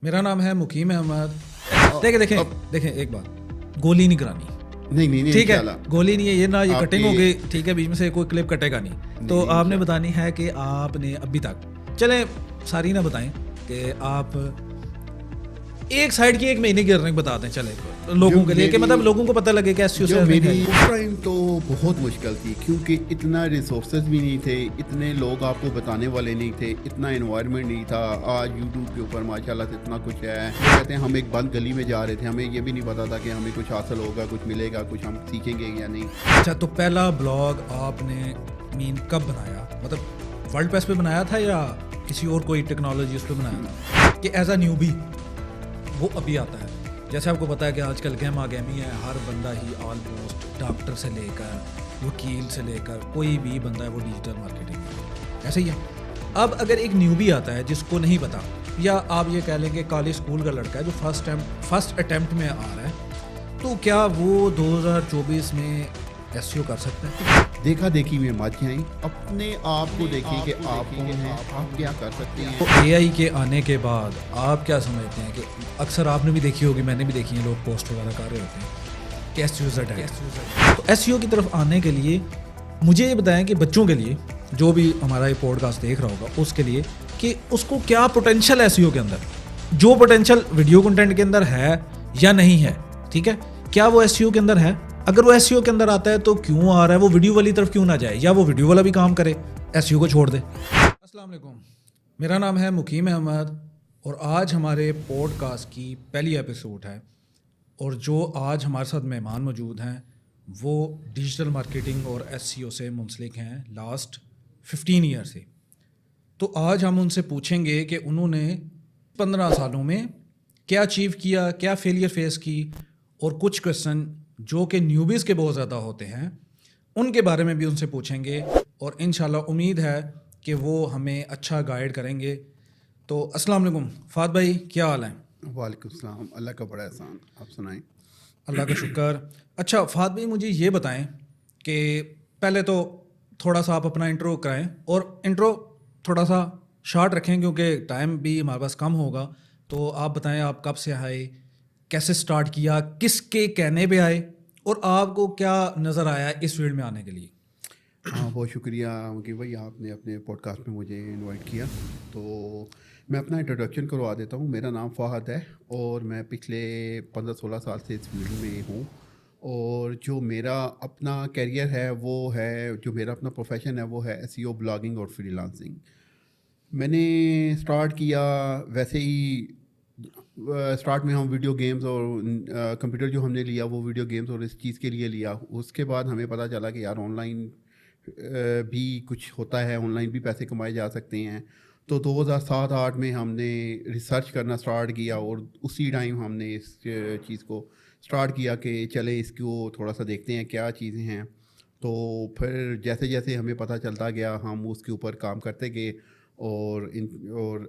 میرا نام ہے مقیم احمد. دیکھیں ایک بات, گولی نہیں کرانی, نہیں ٹھیک ہے, گولی نہیں ہے یہ, نہ یہ کٹنگ ہوگی, ٹھیک ہے, بیچ میں سے کوئی کلپ کٹے گا نہیں. تو آپ نے بتانی ہے کہ آپ نے ابھی تک, چلیں ساری نہ بتائیں کہ آپ ایک سائڈ کی ایک مہینے کی ارننگ بتا دیں چلے لوگوں کے لیے, کہ مطلب لوگوں کو پتہ لگے کہ ایس جو میری اس ٹائم تو بہت مشکل تھی, کیونکہ اتنا ریسورسز بھی نہیں تھے, اتنے لوگ آپ کو بتانے والے نہیں تھے, اتنا انوائرمنٹ نہیں تھا. آج یوٹیوب کے اوپر ماشاءاللہ سے اتنا کچھ ہے. کہتے ہیں ہم ایک بند گلی میں جا رہے تھے, ہمیں یہ بھی نہیں پتا تھا کہ ہمیں کچھ حاصل ہوگا, کچھ ملے گا, کچھ ہم سیکھیں گے یا نہیں. اچھا, تو پہلا بلاگ آپ نے کب بنایا, مطلب ورلڈ پیس پہ بنایا تھا یا کسی اور کوئی ٹیکنالوجی اس پہ بنایا تھا, کہ ایز اے نیوبی وہ ابھی آتا ہے؟ جیسے آپ کو پتا ہے کہ آج کل گیمی ہے, ہر بندہ ہی آلموسٹ ڈاکٹر سے لے کر وکیل سے لے کر کوئی بھی بندہ ہے وہ ڈیجیٹل مارکیٹنگ ایسے ہی ہے. اب اگر ایک نیوبی آتا ہے جس کو نہیں پتا, یا آپ یہ کہہ لیں کہ کالج اسکول کا لڑکا ہے جو فرسٹ اٹیمپٹ میں آ رہا ہے, تو کیا وہ 2024 میں ایس ای او کر سکتا ہے؟ دیکھا دیکھی میں مت جائیں, اپنے آپ کو دیکھیں کہ آپ کون ہیں, آپ کیا کر سکتے ہیں. تو اے آئی کے آنے کے بعد آپ کیا سمجھتے ہیں, کہ اکثر آپ نے بھی دیکھی ہوگی, میں نے بھی دیکھی ہیں, لوگ پوسٹ وغیرہ کر رہے ہوتے ہیں کہ ایس یوزر ہے. تو ایس ای او کی طرف آنے کے لیے مجھے یہ بتائیں کہ بچوں کے لیے, جو بھی ہمارا یہ پوڈ کاسٹ دیکھ رہا ہوگا اس کے لیے, کہ اس کو کیا پوٹینشیل ایس ای او کے اندر, جو پوٹینشیل ویڈیو کنٹینٹ کے اندر ہے یا نہیں ہے, ٹھیک ہے, کیا وہ ایس ای او کے اندر ہے؟ اگر وہ ایس ای او کے اندر آتا ہے تو کیوں آ رہا ہے, وہ ویڈیو والی طرف کیوں نہ جائے, یا وہ ویڈیو والا بھی کام کرے, ایس ای او کو چھوڑ دے. السلام علیکم, میرا نام ہے مقیم احمد, اور آج ہمارے پوڈ کاسٹ کی پہلی ایپیسوڈ ہے, اور جو آج ہمارے ساتھ مہمان موجود ہیں وہ ڈیجیٹل مارکیٹنگ اور ایس سی او سے منسلک ہیں لاسٹ 15 ایئر سے. تو آج ہم ان سے پوچھیں گے کہ انہوں نے 15 سالوں میں کیا اچیو کیا, کیا فیلئر فیس کی, اور کچھ کویسچن جو کہ نیوبیز کے بہت زیادہ ہوتے ہیں ان کے بارے میں بھی ان سے پوچھیں گے, اور انشاءاللہ امید ہے کہ وہ ہمیں اچھا گائیڈ کریں گے. تو السلام علیکم فہد بھائی, کیا حال ہیں؟ وعلیکم السلام, اللہ کا بڑا احسان, آپ سنائیں. اللہ کا شکر. اچھا فہد بھائی, مجھے یہ بتائیں کہ پہلے تو تھوڑا سا آپ اپنا انٹرو کرائیں, اور انٹرو تھوڑا سا شارٹ رکھیں کیونکہ ٹائم بھی ہمارے پاس کم ہوگا. تو آپ بتائیں آپ کب سے آئے, کیسے سٹارٹ کیا, کس کے کہنے پہ آئے, اور آپ کو کیا نظر آیا اس فیلڈ میں آنے کے لیے؟ ہاں, بہت شکریہ کہ بھائی آپ نے اپنے پوڈ کاسٹ میں مجھے انوائٹ کیا. تو میں اپنا انٹروڈکشن کروا دیتا ہوں. میرا نام فہد ہے, اور میں پچھلے 15-16 سال سے اس فیلڈ میں ہوں. اور جو میرا اپنا کیریئر ہے وہ ہے, جو میرا اپنا پروفیشن ہے وہ ہے ایس ای او, بلاگنگ اور فری لانسنگ. میں نے اسٹارٹ کیا ویسے ہی, اسٹارٹ میں ہم ویڈیو گیمز اور کمپیوٹر جو ہم نے لیا وہ ویڈیو گیمز اور اس چیز کے لیے لیا. اس کے بعد ہمیں پتہ چلا کہ یار آن لائن بھی کچھ ہوتا ہے, آن لائن بھی پیسے کمائے جا سکتے ہیں. تو 2007-8 میں ہم نے ریسرچ کرنا اسٹارٹ کیا, اور اسی ٹائم ہم نے اس چیز کو اسٹارٹ کیا کہ چلے اس کو تھوڑا سا دیکھتے ہیں کیا چیزیں ہیں. تو پھر جیسے جیسے ہمیں پتہ چلتا گیا ہم اس کے اوپر کام کرتے گئے, اور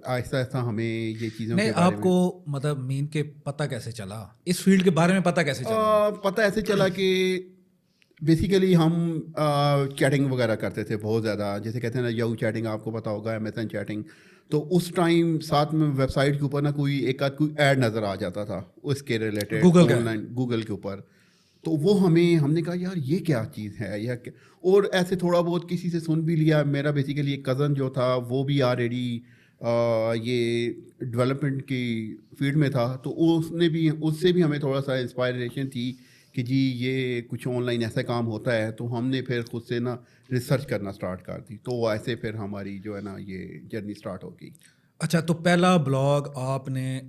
آہستہ آہستہ ہمیں یہ چیزوں کے بارے میں. آپ کو مطلب مین کے پتہ کیسے چلا, اس فیلڈ کے بارے میں پتہ کیسے چلا؟ پتہ ایسے چلا کہ بیسیکلی ہم چیٹنگ وغیرہ کرتے تھے بہت زیادہ, جیسے کہتے ہیں نا یہو چیٹنگ, آپ کو پتہ ہوگا, ایم ایس این چیٹنگ. تو اس ٹائم ساتھ میں ویب سائٹ کے اوپر نا کوئی ایک آدھ کوئی ایڈ نظر آ جاتا تھا اس کے ریلیٹڈ آن لائن گوگل کے اوپر. تو وہ ہم نے کہا یار یہ کیا چیز ہے, اور ایسے تھوڑا بہت کسی سے سن بھی لیا. میرا بیسیکلی ایک کزن جو تھا وہ بھی آلریڈی یہ ڈیولپمنٹ کی فیلڈ میں تھا, تو اس سے بھی ہمیں تھوڑا سا انسپائریشن تھی کہ جی یہ کچھ آن لائن ایسا کام ہوتا ہے. تو ہم نے پھر خود سے نا ریسرچ کرنا اسٹارٹ کر دی, تو ایسے پھر ہماری جو ہے نا یہ جرنی اسٹارٹ ہو گئی. اچھا, تو پہلا بلاگ آپ نے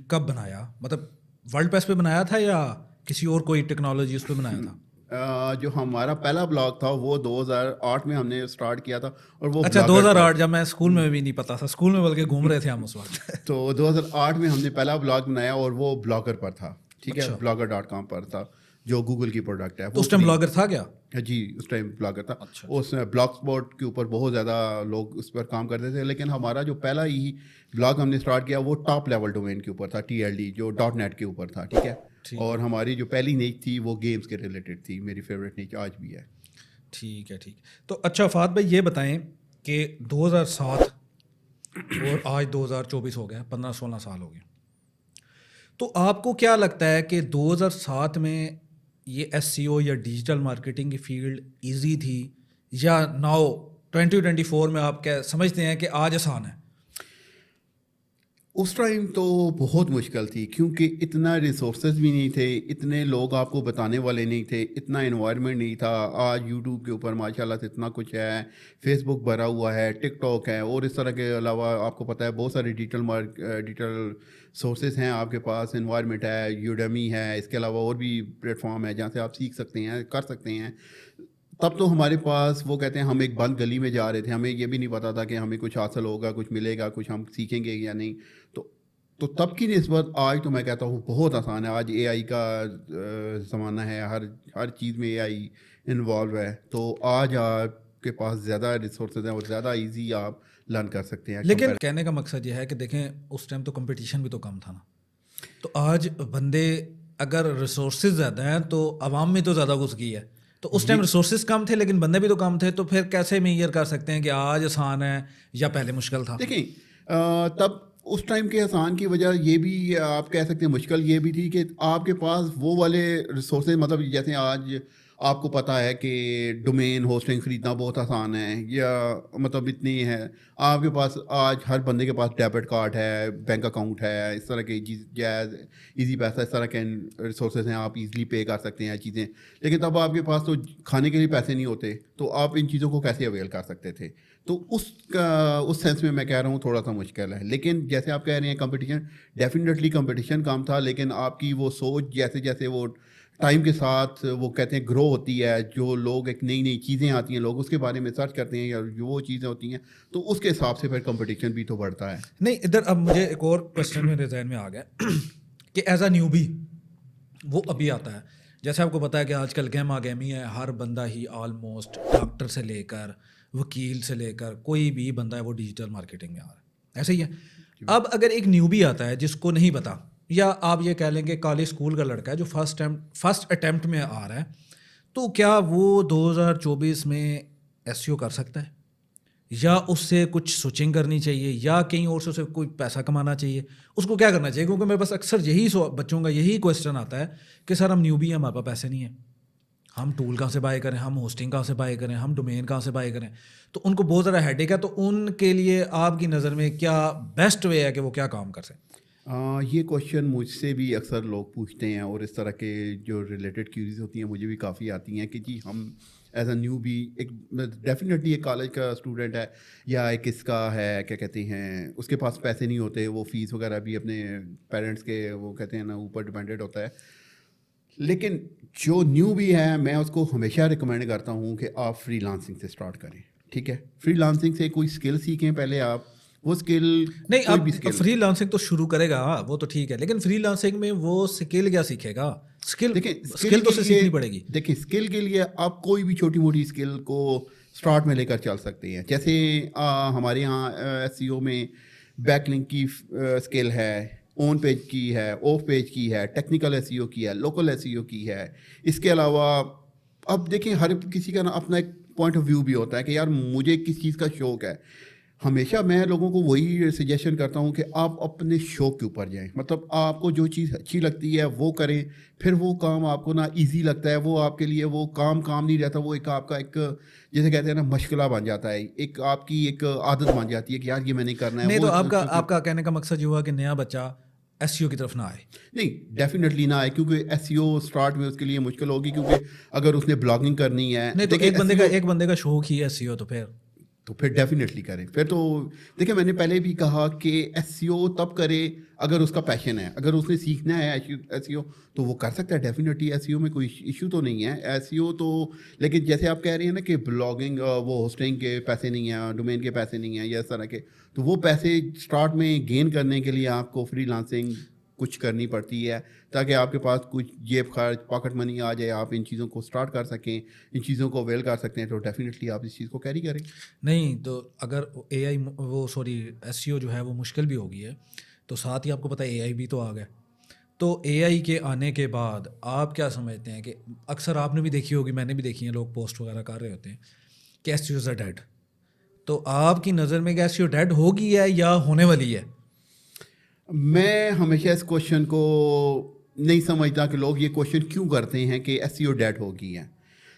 کب بنایا, مطلب ورلڈ پیس پہ بنایا تھا یا کسی اور کوئی ٹیکنالوجی اس پہ بنایا تھا؟ جو ہمارا پہلا بلاگ تھا وہ 2008 میں ہم نے اسٹارٹ کیا تھا. اور وہ اچھا 2008, جب میں اسکول میں بھی نہیں پتا تھا, اسکول میں بلکہ گھوم رہے تھے ہم اس وقت. تو 2008 میں ہم نے پہلا بلاگ بنایا, اور وہ بلاگر پر تھا, ٹھیک ہے, blogger.com پر تھا, جو گوگل کی پروڈکٹ ہے. اس ٹائم بلاگر تھا کیا؟ جی اس ٹائم بلاگر تھا. اس بلاگ اسپاٹ کے اوپر بہت زیادہ لوگ اس پر کام کرتے تھے, لیکن ہمارا جو پہلا ہی بلاگ ہم نے اسٹارٹ کیا وہ ٹاپ لیول ڈومین کے اوپر تھا, TLD جو .net کے اوپر تھا, ٹھیک ہے. اور ہماری جو پہلی نیچ تھی وہ گیمز کے ریلیٹڈ تھی, میری فیوریٹ نیچ آج بھی ہے. ٹھیک ہے. تو اچھا فہد بھائی یہ بتائیں کہ 2007 اور آج 2024 ہو گیا, 15-16 سال ہو گئے, تو آپ کو کیا لگتا ہے کہ 2007 میں یہ ایس سی او یا ڈیجیٹل مارکیٹنگ کی فیلڈ ایزی تھی یا ناؤ 2024 میں آپ کیا سمجھتے ہیں کہ آج آسان ہے؟ اس ٹائم تو بہت مشکل تھی کیونکہ اتنا ریسورسز بھی نہیں تھے, اتنے لوگ آپ کو بتانے والے نہیں تھے, اتنا انوائرمنٹ نہیں تھا. آج یوٹیوب کے اوپر ماشاء اللہ سے اتنا کچھ ہے, فیس بک بھرا ہوا ہے, ٹک ٹاک ہے, اور اس طرح کے علاوہ آپ کو پتہ ہے بہت سارے ڈیجیٹل سورسز ہیں آپ کے پاس. انوائرمنٹ ہے, یوڈیمی ہے, اس کے علاوہ اور بھی پلیٹ فارم ہے جہاں سے آپ سیکھ سکتے ہیں, کر سکتے ہیں. تب تو ہمارے پاس وہ کہتے ہیں ہم ایک بند گلی میں جا رہے تھے, ہمیں یہ بھی نہیں پتا تھا کہ ہمیں کچھ حاصل ہوگا, کچھ ملے گا, کچھ ہم سیکھیں گے یا نہیں. تو تب کی نسبت آج تو میں کہتا ہوں بہت آسان ہے. آج اے آئی کا زمانہ ہے, ہر چیز میں اے آئی انوالو ہے, تو آج آپ کے پاس زیادہ ریسورسز ہیں اور زیادہ ایزی آپ لرن کر سکتے ہیں. لیکن کہنے کا مقصد یہ ہے کہ دیکھیں اس ٹائم تو کمپٹیشن بھی تو کم تھا نا, تو آج بندے اگر ریسورسز زیادہ ہیں تو عوام میں تو زیادہ گھس گئی ہے. تو اس ٹائم ریسورسز کم تھے لیکن بندے بھی تو کم تھے, تو پھر کیسے میئر کر سکتے ہیں کہ آج آسان ہے یا پہلے مشکل تھا؟ دیکھیں تب اس ٹائم کے آسان کی وجہ یہ بھی آپ کہہ سکتے ہیں, مشکل یہ بھی تھی کہ آپ کے پاس وہ والے ریسورسز, مطلب جیسے آج آپ کو پتہ ہے کہ ڈومین ہوسٹنگ خریدنا بہت آسان ہے, یا مطلب اتنی ہے آپ کے پاس. آج ہر بندے کے پاس ڈیبٹ کارڈ ہے, بینک اکاؤنٹ ہے, اس طرح کے جائز ایزی پیسہ, اس طرح کے ریسورسز ہیں, آپ ایزیلی پے کر سکتے ہیں چیزیں. لیکن تب آپ کے پاس تو کھانے کے لیے پیسے نہیں ہوتے, تو آپ ان چیزوں کو کیسے اویل کر سکتے تھے؟ تو اس سینس میں میں کہہ رہا ہوں تھوڑا سا مشکل ہے. لیکن جیسے آپ کہہ رہے ہیں کمپٹیشن, ڈیفینیٹلی کمپٹیشن کم تھا, لیکن آپ کی وہ سوچ جیسے جیسے وہ ٹائم کے ساتھ وہ کہتے ہیں گرو ہوتی ہے, جو لوگ ایک نئی نئی چیزیں آتی ہیں, لوگ اس کے بارے میں سرچ کرتے ہیں یا جو وہ چیزیں ہوتی ہیں, تو اس کے حساب سے پھر کمپٹیشن بھی تو بڑھتا ہے. نہیں, ادھر اب مجھے ایک اور کوشچن میرے ذہن میں آ گیا کہ ایز اے نیوبی وہ ابھی آتا ہے. جیسے آپ کو پتا ہے کہ آج کل گیما گیمی ہے, ہر بندہ ہی آلموسٹ ڈاکٹر سے لے کر وکیل سے لے کر کوئی بھی بندہ ہے وہ ڈیجیٹل مارکیٹنگ میں آ رہا ہے, ایسے ہی ہے. اب اگر ایک نیوبی آتا ہے جس کو نہیں پتا, یا آپ یہ کہہ لیں کہ کالج اسکول کا لڑکا ہے جو فرسٹ اٹیمپٹ میں آ رہا ہے, تو کیا وہ 2024 میں ایس سی او کر سکتا ہے, یا اس سے کچھ سوچنگ کرنی چاہیے, یا کہیں اور سے اسے کوئی پیسہ کمانا چاہیے؟ اس کو کیا کرنا چاہیے؟ کیونکہ میرے پاس اکثر یہی بچوں کا یہی کویشچن آتا ہے کہ سر ہم نیوبی ہیں, ہمارے پاس پیسے نہیں ہیں, ہم ٹول کہاں سے بائی کریں, ہم ہوسٹنگ کہاں سے بائی کریں, ہم ڈومین کہاں سے بائی کریں. تو ان کو بہت زیادہ ہیڈیک ہے. تو ان کے لیے آپ کی نظر میں کیا بیسٹ وے ہے کہ وہ کیا کام کر سکیں؟ یہ کوشچن مجھ سے بھی اکثر لوگ پوچھتے ہیں, اور اس طرح کے جو ریلیٹڈ کیوریز ہوتی ہیں مجھے بھی کافی آتی ہیں کہ جی ہم ایز اے نیو بھی ایک ڈیفینیٹلی ایک کالج کا اسٹوڈنٹ ہے, یا ایک اس کا ہے کیا کہتے ہیں اس کے پاس پیسے نہیں ہوتے, وہ فیس وغیرہ بھی اپنے پیرنٹس کے وہ کہتے ہیں نا اوپر ڈپینڈنٹ ہوتا ہے. لیکن جو نیو بھی ہے میں اس کو ہمیشہ ریکمینڈ کرتا ہوں کہ آپ فری لانسنگ سے اسٹارٹ کریں. ٹھیک ہے, فری لانسنگ سے کوئی اسکل سیکھیں پہلے. آپ وہ اسکل نہیں, اب فری لانسنگ تو شروع کرے گا وہ تو ٹھیک ہے, لیکن فری لانسنگ میں وہ اسکل کیا سیکھے گا؟ اسکل تو سیکھنی پڑے گی. دیکھیں اسکل کے لیے آپ کوئی بھی چھوٹی موٹی اسکل کو اسٹارٹ میں لے کر چل سکتے ہیں. جیسے ہمارے یہاں ایس سی او میں بیک لنک کی اسکل ہے, آن پیج کی ہے, آف پیج کی ہے, ٹیکنیکل ایس ای او کی ہے, لوکل ایس ای او کی ہے. اس کے علاوہ اب دیکھیں ہر کسی کا نا اپنا ایک پوائنٹ آف ویو بھی ہوتا ہے کہ یار مجھے کس چیز کا شوق ہے. ہمیشہ میں لوگوں کو وہی سجیشن کرتا ہوں کہ آپ اپنے شوق کے اوپر جائیں. مطلب آپ کو جو چیز اچھی لگتی ہے وہ کریں, پھر وہ کام آپ کو نا ایزی لگتا ہے, وہ آپ کے لیے وہ کام نہیں رہتا, وہ ایک آپ کا ایک جیسے کہتے ہیں نا مشغلہ بن جاتا ہے, ایک آپ کی ایک عادت بن جاتی ہے کہ یار یہ میں نے کرنا ہے. نہیں, تو آپ کا کہنے کا مقصد یہ ہوا کہ نیا بچہ ایس سی او کی طرف نہ آئے؟ نہیں, ڈیفینیٹلی نہ آئے, کیونکہ ایس سی او اسٹارٹ میں اس کے لیے مشکل ہوگی, کیونکہ اگر اس نے بلاگنگ کرنی ہے. نہیں, تو ایک بندے کا شوق ہی ایس سی او, تو پھر ڈیفینیٹلی کریں. پھر تو دیکھیں میں نے پہلے بھی کہا کہ ایس سی او تب کرے اگر اس کا پیشن ہے, اگر اس نے سیکھنا ہے ایس سی او تو وہ کر سکتا ہے ڈیفینیٹلی. ایس سی او میں کوئی ایشو تو نہیں ہے ایس سی او تو. لیکن جیسے آپ کہہ رہے ہیں نا کہ بلاگنگ وہ ہوسٹنگ کے پیسے نہیں ہیں, ڈومین کے پیسے نہیں ہیں, یا اس طرح کے, تو وہ پیسے اسٹارٹ میں گین کرنے کے لیے آپ کو فری لانسنگ کچھ کرنی پڑتی ہے تاکہ آپ کے پاس کچھ جیب خرچ پاکٹ منی آ جائے, آپ ان چیزوں کو اسٹارٹ کر سکیں, ان چیزوں کو اویل کر سکتے ہیں. تو ڈیفینیٹلی آپ اس چیز کو کیری کریں. نہیں, تو اگر اے آئی ایس سی او جو ہے وہ مشکل بھی ہوگی ہے, تو ساتھ ہی آپ کو پتہ ہے اے آئی بھی تو آ گیا. تو اے آئی کے آنے کے بعد آپ کیا سمجھتے ہیں کہ اکثر آپ نے بھی دیکھی ہوگی, میں نے بھی دیکھی ہیں, لوگ پوسٹ وغیرہ کر رہے ہوتے ہیں کہ ایس سی او از ڈیڈ. تو آپ کی نظر میں ایس سی او ڈیڈ ہوگی ہے یا ہونے والی ہے؟ میں ہمیشہ اس کوشچن کو نہیں سمجھتا کہ لوگ یہ کوشچن کیوں کرتے ہیں کہ ایس سی او ڈیڈ ہو گئی ہے.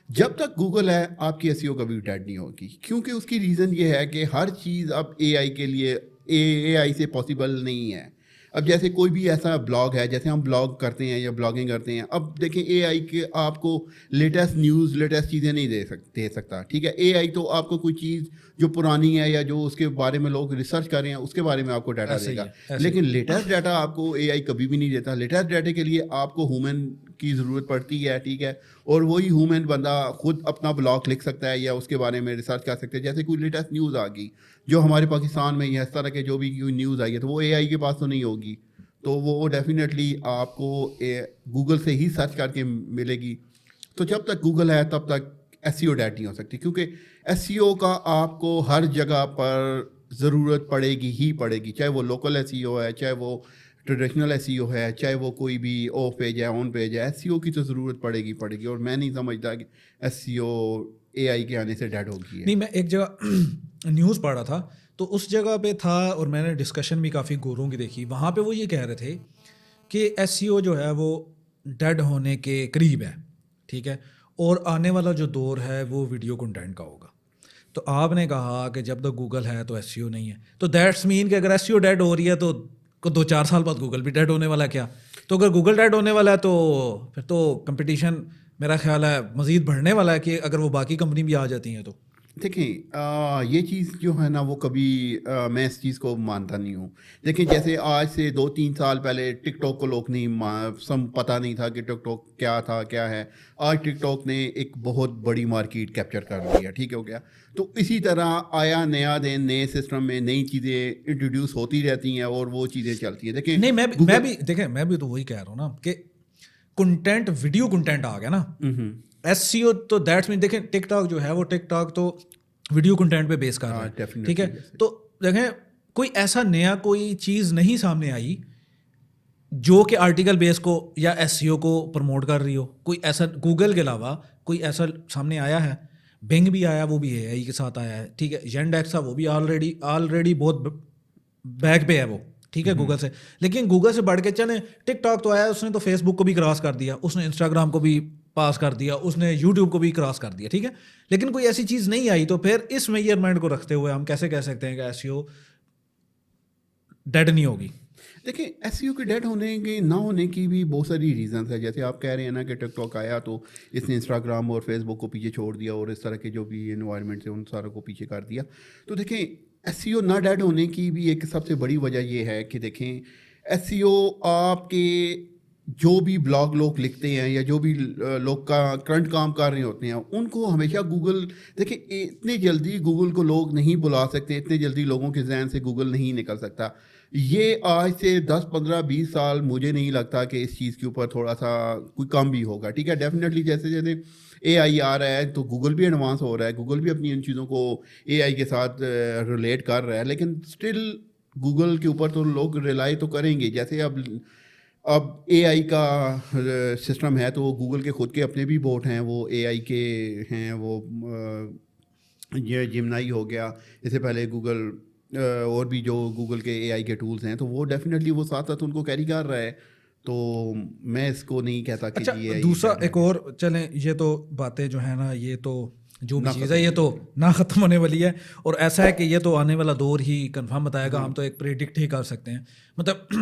جب تک گوگل ہے آپ کی ایس سی او کبھی ڈیڈ نہیں ہوگی, کیونکہ اس کی ریزن یہ ہے کہ ہر چیز اب اے آئی کے لیے اے آئی سے پاسبل نہیں ہے. اب جیسے کوئی بھی ایسا بلاگ ہے, جیسے ہم بلاگ کرتے ہیں یا بلاگنگ کرتے ہیں, اب دیکھیں اے آئی کے آپ کو لیٹسٹ نیوز لیٹسٹ چیزیں نہیں دے سکتا, ٹھیک ہے. اے آئی تو آپ کو کوئی چیز جو پرانی ہے یا جو اس کے بارے میں لوگ ریسرچ کر رہے ہیں اس کے بارے میں آپ کو ڈیٹا دے گا, لیکن لیٹسٹ ڈیٹا آپ کو اے آئی کبھی بھی نہیں دیتا. لیٹسٹ ڈیٹا کے لیے آپ کو ہیومن کی ضرورت پڑتی ہے, ٹھیک ہے, اور وہی ہیومن بندہ خود اپنا بلاگ لکھ سکتا ہے یا اس کے بارے میں ریسرچ کر سکتے ہیں. جیسے کوئی لیٹسٹ نیوز آ گئی جو ہمارے پاکستان میں یا اس طرح کے جو بھی کوئی نیوز آئی ہے تو وہ اے آئی کے پاس تو نہیں ہوگی, تو وہ ڈیفینیٹلی آپ کو گوگل سے ہی سرچ کر کے ملے گی. تو جب تک گوگل ہے تب تک ایس سی او ڈیڈ نہیں ہو سکتی, کیونکہ ایس سی او کا آپ کو ہر جگہ پر ضرورت پڑے گی ہی پڑے گی, چاہے وہ لوکل ایس سی او ہے, چاہے وہ ٹریڈیشنل ایس سی او ہے, چاہے وہ کوئی بھی آف پیج ہے آن پیج ہے, ایس سی او کی تو ضرورت پڑے گی. اور میں نہیں سمجھتا کہ ایس سی او اے آئی کے آنے سے ڈیڈ ہو گئی ہے. نہیں, میں ایک جگہ نیوز پڑھ رہا تھا تو اس جگہ پہ تھا, اور میں نے ڈسکشن بھی کافی گوروں کی دیکھی, وہاں پہ وہ یہ کہہ رہے تھے کہ ایس سی او جو ہے وہ ڈیڈ ہونے کے قریب ہے, ٹھیک ہے, اور آنے والا جو دور ہے وہ ویڈیو کنٹینٹ کا ہوگا. تو آپ نے کہا کہ جب تک گوگل ہے تو ایس سی او نہیں ہے, تو دیٹس مین کہ اگر ایس سی او ڈیڈ ہو رہی ہے تو 2-4 سال بعد گوگل بھی ڈیڈ ہونے والا ہے کیا؟ تو اگر گوگل ڈیڈ ہونے والا ہے تو پھر تو کمپٹیشن میرا خیال ہے مزید بڑھنے والا ہے, کہ اگر وہ باقی کمپنی بھی آ جاتی ہیں تو. دیکھیں یہ چیز جو ہے نا وہ کبھی میں اس چیز کو مانتا نہیں ہوں. دیکھیں جیسے آج سے 2-3 سال پہلے ٹک ٹاک کو لوگ نہیں پتہ نہیں تھا کہ ٹک ٹاک کیا تھا کیا ہے. آج ٹک ٹاک نے ایک بہت بڑی مارکیٹ کیپچر کر لی ہے, ٹھیک ہو گیا. تو اسی طرح آیا نیا دن, نئے سسٹم میں نئی چیزیں انٹروڈیوس ہوتی رہتی ہیں اور وہ چیزیں چلتی ہیں. دیکھیں نہیں, میں بھی تو وہی کہہ رہا ہوں نا کہ کنٹینٹ, ویڈیو کنٹینٹ آ گیا نا, ایس سی او تو دیٹس مین. دیکھیں ٹک ٹاک جو ہے وہ ٹک ٹاک تو ویڈیو کنٹینٹ پہ بیس کر رہا ہے, ٹھیک ہے. تو دیکھیں کوئی ایسا نیا کوئی چیز نہیں سامنے آئی جو کہ آرٹیکل بیس کو یا ایس سی او کو پروموٹ کر رہی ہو. کوئی ایسا گوگل کے علاوہ کوئی ایسا سامنے آیا ہے؟ بنگ بھی آیا, وہ بھی اے آئی کے ساتھ آیا ہے, ٹھیک ہے. ینڈیکسا وہ بھی آلریڈی بہت بیک پہ ہے وہ, ٹھیک ہے, گوگل سے. لیکن گوگل سے بڑھ کے چلیں ٹک ٹاک تو آیا, اس نے تو فیس بک کو بھی کراس کر دیا, اس نے انسٹاگرام کو بھی پاس کر دیا, اس نے یوٹیوب کو بھی کراس کر دیا, ٹھیک ہے. لیکن کوئی ایسی چیز نہیں آئی, تو پھر اس میجرمنٹ کو رکھتے ہوئے ہم کیسے کہہ سکتے ہیں کہ ایس سی او ڈیڈ نہیں ہوگی؟ دیکھیں ایس سی او کے ڈیڈ ہونے کے نہ ہونے کی بھی بہت ساری ریزنس ہے. جیسے آپ کہہ رہے ہیں نا کہ ٹک ٹاک آیا تو اس نے انسٹاگرام اور فیس بک کو پیچھے چھوڑ دیا, اور اس طرح کے جو بھی انوائرمنٹ ہے ان ساروں کو پیچھے کر دیا. تو دیکھیں ایس سی او نہ ڈیڈ ہونے کی بھی ایک سب سے بڑی وجہ یہ ہے کہ دیکھیں ایس سی او آپ کے جو بھی بلاگ لوگ لکھتے ہیں یا جو بھی لوگ کا کرنٹ کام کر رہے ہوتے ہیں ان کو ہمیشہ گوگل, دیکھیں اتنی جلدی گوگل کو لوگ نہیں بلا سکتے, اتنے جلدی لوگوں کے ذہن سے گوگل نہیں نکل سکتا. یہ آج سے 10-15-20 سال مجھے نہیں لگتا کہ اس چیز کے اوپر تھوڑا سا کوئی کم بھی ہوگا, ٹھیک ہے. ڈیفینیٹلی جیسے جیسے اے آئی آ رہا ہے تو گوگل بھی ایڈوانس ہو رہا ہے, گوگل بھی اپنی ان چیزوں کو اے آئی کے ساتھ ریلیٹ کر رہا ہے, لیکن اسٹل گوگل کے اوپر تو لوگ ریلائی تو کریں گے. جیسے اب اے آئی کا سسٹم ہے تو گوگل کے خود کے اپنے بھی بوٹ ہیں, وہ اے آئی کے ہیں, وہ یہ جمنائی ہو گیا, اس سے پہلے گوگل اور بھی جو گوگل کے اے آئی کے ٹولز ہیں تو وہ ڈیفینیٹلی وہ ساتھ ساتھ ان کو کیری کر رہا ہے. تو میں اس کو نہیں کہتا کہ یہ دوسرا ایک اور چلیں, یہ تو باتیں جو ہیں نا یہ تو جو بھی چیز ہے یہ تو نہ ختم ہونے والی ہے, اور ایسا ہے کہ یہ تو آنے والا دور ہی کنفرم بتائے گا. ہم تو ایک پریڈکٹ ہی کر سکتے ہیں. مطلب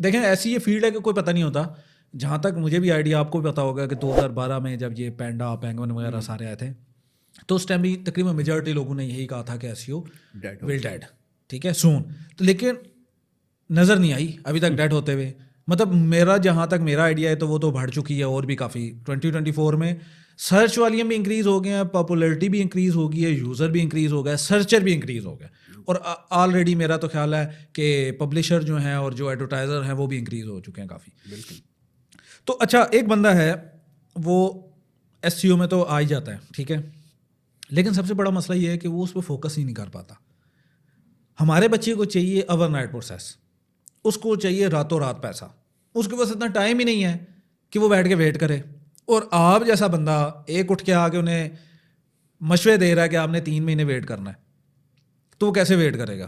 دیکھیں ایسی یہ فیلڈ ہے کہ کوئی پتہ نہیں ہوتا. جہاں تک مجھے بھی آئیڈیا, آپ کو بھی پتا ہوگا کہ 2012 میں جب یہ پینڈا پینگون وغیرہ سارے آئے تھے تو اس ٹائم بھی تقریباً میجورٹی لوگوں نے یہی کہا تھا کہ ایس سی او ول ڈیڈ, ٹھیک ہے, سون. تو لیکن نظر نہیں آئی ابھی تک ڈیڈ ہوتے ہوئے. مطلب میرا جہاں تک میرا آئیڈیا ہے تو وہ تو بڑھ چکی ہے اور بھی کافی. 2024 میں سرچ والیوم بھی انکریز ہو گئے ہیں, پاپولیرٹی بھی انکریز ہو گئی ہے, یوزر بھی انکریز ہو گیا, سرچر بھی انکریز ہو گیا, اور آلریڈی میرا تو خیال ہے کہ پبلشر جو ہیں اور جو ایڈورٹائزر ہیں وہ بھی انکریز ہو چکے ہیں کافی. بالکل. تو اچھا ایک بندہ ہے وہ ایس سی او میں تو آ ہی جاتا ہے, ٹھیک ہے, لیکن سب سے بڑا مسئلہ یہ ہے کہ وہ اس پہ فوکس ہی نہیں کر پاتا. ہمارے بچے کو چاہیے اوور نائٹ پروسیس, اس کو چاہیے راتوں رات پیسہ, اس کے پاس اتنا ٹائم ہی نہیں ہے کہ وہ بیٹھ کے ویٹ کرے. اور آپ جیسا بندہ ایک اٹھ کے آ کے انہیں مشورے دے رہا ہے کہ آپ نے 3 مہینے ویٹ کرنا ہے, تو وہ کیسے ویٹ کرے گا؟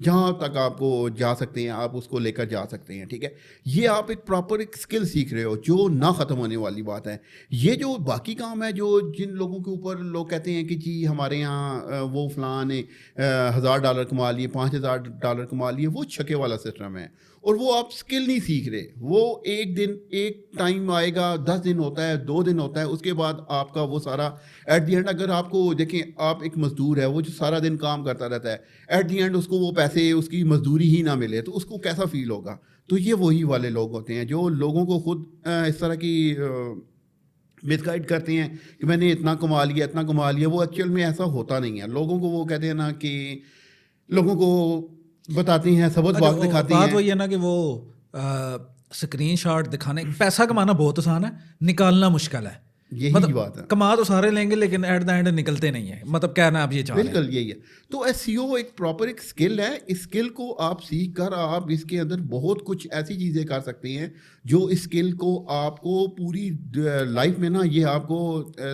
جہاں تک آپ کو جا سکتے ہیں آپ اس کو لے کر جا سکتے ہیں. ٹھیک ہے, یہ آپ ایک پراپر ایک اسکل سیکھ رہے ہو جو نہ ختم ہونے والی بات ہے. یہ جو باقی کام ہے جو جن لوگوں کے اوپر لوگ کہتے ہیں کہ جی ہمارے یہاں وہ فلاں نے $1000 کما لیے, $5000 کما لیے, وہ چھکے والا سسٹم ہے اور وہ آپ اسکل نہیں سیکھ رہے. وہ ایک دن ایک ٹائم آئے گا, 10 دن ہوتا ہے, 2 دن ہوتا ہے, اس کے بعد آپ کا وہ سارا ایٹ دی اینڈ, اگر آپ کو دیکھیں آپ ایک مزدور ہے وہ جو سارا دن کام کرتا رہتا ہے, ایٹ دی اینڈ اس کو وہ پیسے اس کی مزدوری ہی نہ ملے تو اس کو کیسا فیل ہوگا. تو یہ وہی والے لوگ ہوتے ہیں جو لوگوں کو خود اس طرح کی مس گائڈ کرتے ہیں کہ میں نے اتنا کما لیا اتنا کما لیا. وہ ایکچوئل میں ایسا ہوتا نہیں ہے. لوگوں کو وہ کہتے ہیں نا کہ لوگوں کو بتاتے ہیں سبز باغ دکھاتے ہیں. بات وہی ہے نا کہ وہ اسکرین شاٹ دکھانے, پیسا کمانا بہت آسان ہے, نکالنا مشکل ہے. یہی بات ہے, کما تو سارے لیں گے لیکن ایٹ دا اینڈ نکلتے نہیں ہیں. مطلب کہنا آپ یہ چاہ رہے ہیں. بالکل یہی ہے. تو SEO ایک پراپر ایک اسکل ہے. اس اسکل کو آپ سیکھ کر آپ اس کے اندر بہت کچھ ایسی چیزیں کر سکتے ہیں جو اس اسکل کو آپ کو پوری لائف میں نا یہ آپ کو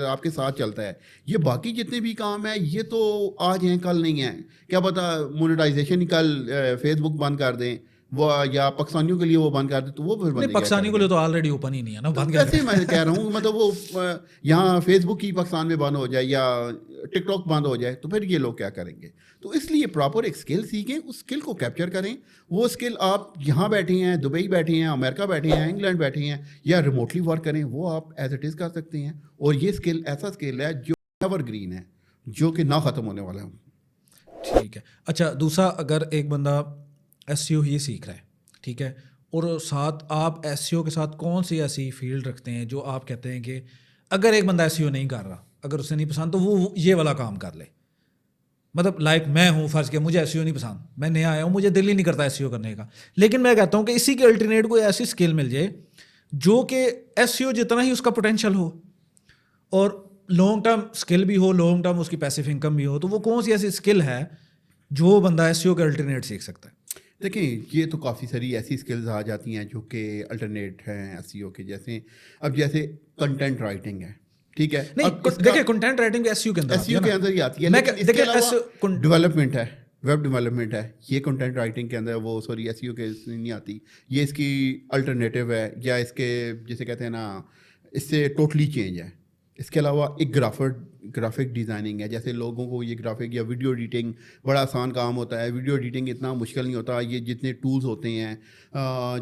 آپ کے ساتھ چلتا ہے. یہ باقی جتنے بھی کام ہیں یہ تو آج ہیں کل نہیں ہیں. کیا پتا مونیٹائزیشن ہی کل فیس بک بند کر دیں وہ, یا پاکستانیوں کے لیے وہ بند کر دیں تو وہ پھر پاکستانیوں کے لیے تو آلریڈی اوپن ہی نہیں ہے نا, بند کر ایسے میں کہہ رہا ہوں. مطلب وہ یہاں فیس بک ہی پاکستان میں بند ہو جائے یا ٹک ٹاک بند ہو جائے تو پھر یہ لوگ کیا کریں گے. تو اس لیے پراپر ایک اسکل سیکھیں, اس اسکل کو کیپچر کریں. وہ اسکل آپ یہاں بیٹھے ہیں, دبئی بیٹھے ہیں, امریکہ بیٹھے ہیں, انگلینڈ بیٹھے ہیں یا ریموٹلی ورک کریں, وہ آپ ایز اٹ از کر سکتے ہیں. اور یہ اسکل ایسا اسکل ہے جو ایور گرین ہے, جو کہ نہ ختم ہونے والا ہے. ٹھیک ہے. اچھا دوسرا, اگر ایک بندہ SEO ہی سیکھ رہا ہے, ٹھیک ہے, اور ساتھ آپ SEO کے ساتھ کون سی ایسی فیلڈ رکھتے ہیں جو آپ کہتے ہیں کہ اگر ایک بندہ SEO نہیں کر رہا, اگر اسے نہیں پسند تو وہ یہ والا کام کر لے. مطلب لائک میں ہوں, فرض کیا مجھے SEO نہیں پسند, میں نیا آیا ہوں, مجھے دل ہی نہیں کرتا SEO کرنے کا, لیکن میں کہتا ہوں کہ اسی کے الٹرنیٹ کوئی ایسی اسکل مل جائے جو کہ SEO جتنا ہی اس کا پوٹینشیل ہو اور لانگ ٹرم اسکل بھی ہو, لانگ ٹرم اس کی پیسیو انکم بھی ہو, تو وہ کون سی ایسی اسکل ہے جو بندہ SEO کے الٹرنیٹ سیکھ سکتا ہے؟ دیکھیں یہ تو کافی ساری ایسی اسکلز آ جاتی ہیں جو کہ الٹرنیٹ ہیں SEO کے. جیسے اب جیسے کنٹینٹ رائٹنگ ہے, ٹھیک ہے, دیکھیں کنٹینٹ رائٹنگ SEO کے اندر ہی آتی ہے. لیکن اس کے علاوہ ڈیولپمنٹ ہے, ویب ڈیولپمنٹ ہے, یہ کنٹینٹ رائٹنگ کے اندر وہ سوری SEO کے نہیں آتی. یہ اس کی الٹرنیٹیو ہے یا اس کے جیسے کہتے ہیں نا اس سے ٹوٹلی چینج ہے. اس کے علاوہ ایک گرافک ڈیزائننگ ہے. جیسے لوگوں کو یہ گرافک یا ویڈیو ایڈیٹنگ بڑا آسان کام ہوتا ہے. ویڈیو ایڈیٹنگ اتنا مشکل نہیں ہوتا. یہ جتنے ٹولز ہوتے ہیں,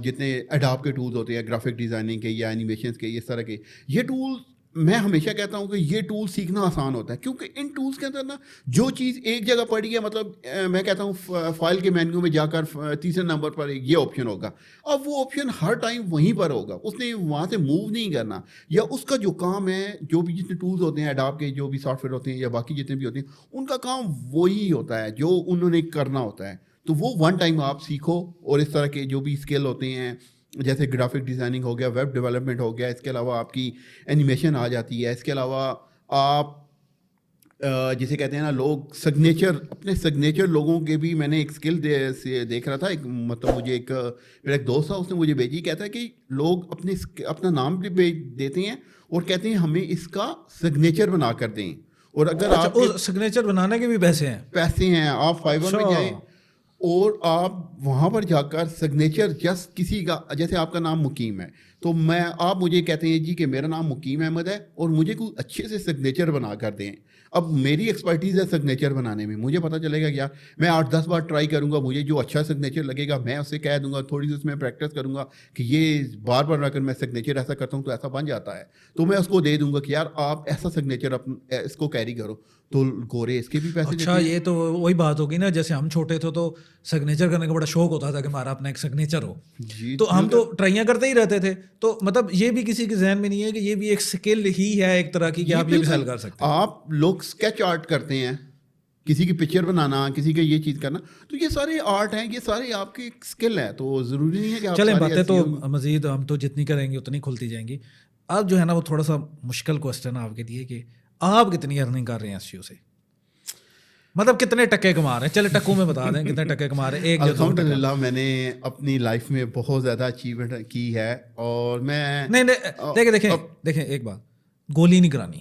جتنے ایڈوب کے ٹولز ہوتے ہیں گرافک ڈیزائننگ کے یا اینیمیشنس کے, اس طرح کے یہ ٹولز, میں ہمیشہ کہتا ہوں کہ یہ ٹول سیکھنا آسان ہوتا ہے کیونکہ ان ٹولز کے اندر نا جو چیز ایک جگہ پڑی ہے, مطلب میں کہتا ہوں فائل کے مینیو میں جا کر تیسرے نمبر پر یہ آپشن ہوگا, اب وہ آپشن ہر ٹائم وہیں پر ہوگا, اس نے وہاں سے موو نہیں کرنا. یا اس کا جو کام ہے, جو بھی جتنے ٹولز ہوتے ہیں ایڈوب کے, جو بھی سافٹ ویئر ہوتے ہیں یا باقی جتنے بھی ہوتے ہیں, ان کا کام وہی ہوتا ہے جو انہوں نے کرنا ہوتا ہے. تو وہ ون ٹائم آپ سیکھو. اور اس طرح کے جو بھی اسکل ہوتے ہیں جیسے گرافک ڈیزائننگ ہو گیا, ویب ڈیولپمنٹ ہو گیا, اس کے علاوہ آپ کی اینیمیشن آ جاتی ہے. اس کے علاوہ آپ جسے کہتے ہیں نا لوگ سگنیچر, اپنے سگنیچر لوگوں کے بھی میں نے ایک اسکل دیکھ رہا تھا. ایک مطلب مجھے میرا ایک دوست تھا, اس نے مجھے بھیجی, کہتا ہے کہ لوگ اپنا نام بھی بھیج دیتے ہیں اور کہتے ہیں ہمیں اس کا سگنیچر بنا کر دیں. اور اگر آپ سگنیچر بنانے کے بھی پیسے ہیں, آپ فائبر میں جائیں اور آپ وہاں پر جا کر سگنیچر جسٹ کسی کا, جیسے آپ کا نام مقیم ہے تو آپ مجھے کہتے ہیں جی کہ میرا نام مقیم احمد ہے اور مجھے کوئی اچھے سے سگنیچر بنا کر دیں. اب میری ایکسپرٹیز ہے سگنیچر بنانے میں, مجھے پتہ چلے گا کہ یار میں 8-10 بار ٹرائی کروں گا, مجھے جو اچھا سگنیچر لگے گا میں اسے کہہ دوں گا, تھوڑی سی اس میں پریکٹس کروں گا کہ یہ بار بار اگر میں سگنیچر ایسا کرتا ہوں تو ایسا بن جاتا ہے, تو میں اس کو دے دوں گا کہ یار آپ ایسا سگنیچر اس کو کیری کرو, تو گورے اس کے بھی پیسے. اچھا یہ تو وہی بات ہوگی نا, جیسے ہم چھوٹے تھے تو سگنیچر کرنے کا بڑا شوق ہوتا تھا کہ ہمارا اپنا ایک سگنیچر ہو, تو ہم تو ٹرائیاں کرتے ہی رہتے تھے. تو مطلب یہ بھی کسی کے ذہن میں نہیں ہے کہ یہ بھی ایک اسکل ہی ہے ایک طرح کی کہ آپ یہ بھی سیل کر سکتے ہیں. آپ لوگ اسکیچ آرٹ کرتے ہیں, کسی کی پکچر بنانا, کسی کا یہ چیز کرنا, تو یہ سارے آرٹ ہیں, یہ سارے آپ کی اسکل ہے. تو ضروری نہیں ہے کہ آپ چلیں باتیں تو مزید ہم تو جتنی کریں گے اتنی کھلتی جائیں گی. اب جو ہے نا وہ تھوڑا سا مشکل کوشچن آپ کے لیے کہ آپ کتنی ارننگ کر رہے ہیں SEO سے, مطلب کتنے ٹکے کما رہے ہیں؟ چلے ٹکوں میں بتا دیں کتنے ٹکے کما رہے ہیں. الحمدللہ میں نے اپنی لائف میں بہت زیادہ اچیومنٹ کی ہے. اور میں نہیں دیکھیں ایک بات, گولی نہیں کرانی,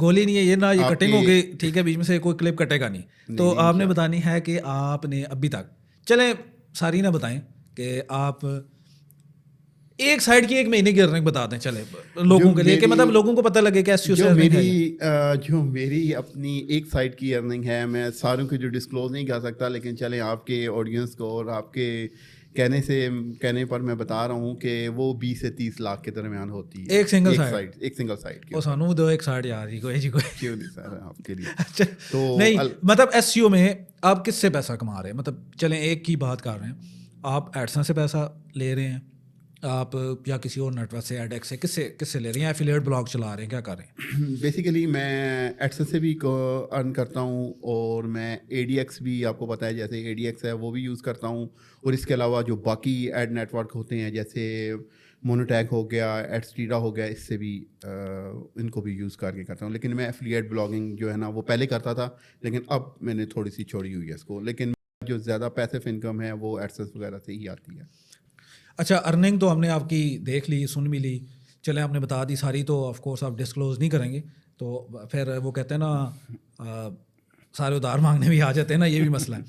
گولی نہیں ہے یہ نا, یہ آپ کٹنگ کے- ہو گئی, ٹھیک ہے, بیچ میں سے کوئی کلپ کٹے گا نہیں. تو آپ نے بتانی ہے کہ آپ نے ابھی تک, چلیں ساری نہ بتائیں, کہ آپ ایک سائڈ کی ایک مہینے کی ارننگ بتا دیں چلے لوگوں کے لیے, کہ مطلب لوگوں کو پتہ لگے کہ ایس جو میری اپنی ایک سائٹ کی ارننگ ہے, میں ساروں کی جو ڈسکلوز نہیں کر سکتا, لیکن چلیں آپ کے آڈینس کو اور آپ کے کہنے پر میں بتا رہا ہوں کہ وہ 20 سے 30 لاکھ کے درمیان ہوتی ہے ایک سنگل سائٹ کی. وہ سانو دو ایک سائڈ یار جی کوئی کیوں نہیں سر آپ کے لیے. اچھا نہیں, مطلب ایس سی او میں آپ کس سے پیسہ کما رہے ہیں, مطلب چلیں ایک کی بات کر رہے ہیں, آپ ایڈسن سے پیسہ لے رہے ہیں آپ, یا کسی اور نیٹ ورک سے, ایڈ ایکس سے, کس سے لے رہے ہیں, ایفیلیٹ بلاگ چلا رہے ہیں, کیا کر رہے ہیں؟ بیسیکلی میں ایڈسن سے بھی ارن کرتا ہوں, اور میں اے ڈی ایکس بھی, آپ کو پتہ ہے جیسے اے ڈی ایکس ہے وہ بھی یوز کرتا ہوں, اور اس کے علاوہ جو باقی ایڈ نیٹ ورک ہوتے ہیں جیسے مونوٹیک ہو گیا, ایڈسٹیرا ہو گیا, اس سے بھی ان کو بھی یوز کر کے کرتا ہوں. لیکن میں ایفیلیٹ بلاگنگ جو ہے نا وہ پہلے کرتا تھا, لیکن اب میں نے تھوڑی سی چھوڑی ہوئی ہے اس کو, لیکن جو زیادہ پیسیو انکم ہے وہ ایڈسنس وغیرہ سے ہی آتی ہے. اچھا, ارننگ تو ہم نے آپ کی دیکھ لی, سن بھی لی, چلیں آپ نے بتا دی ساری, تو آف کورس آپ ڈسکلوز نہیں کریں گے, تو پھر وہ کہتے ہیں نا سارے ادھار مانگنے بھی آ جاتے ہیں نا, یہ بھی مسئلہ ہے.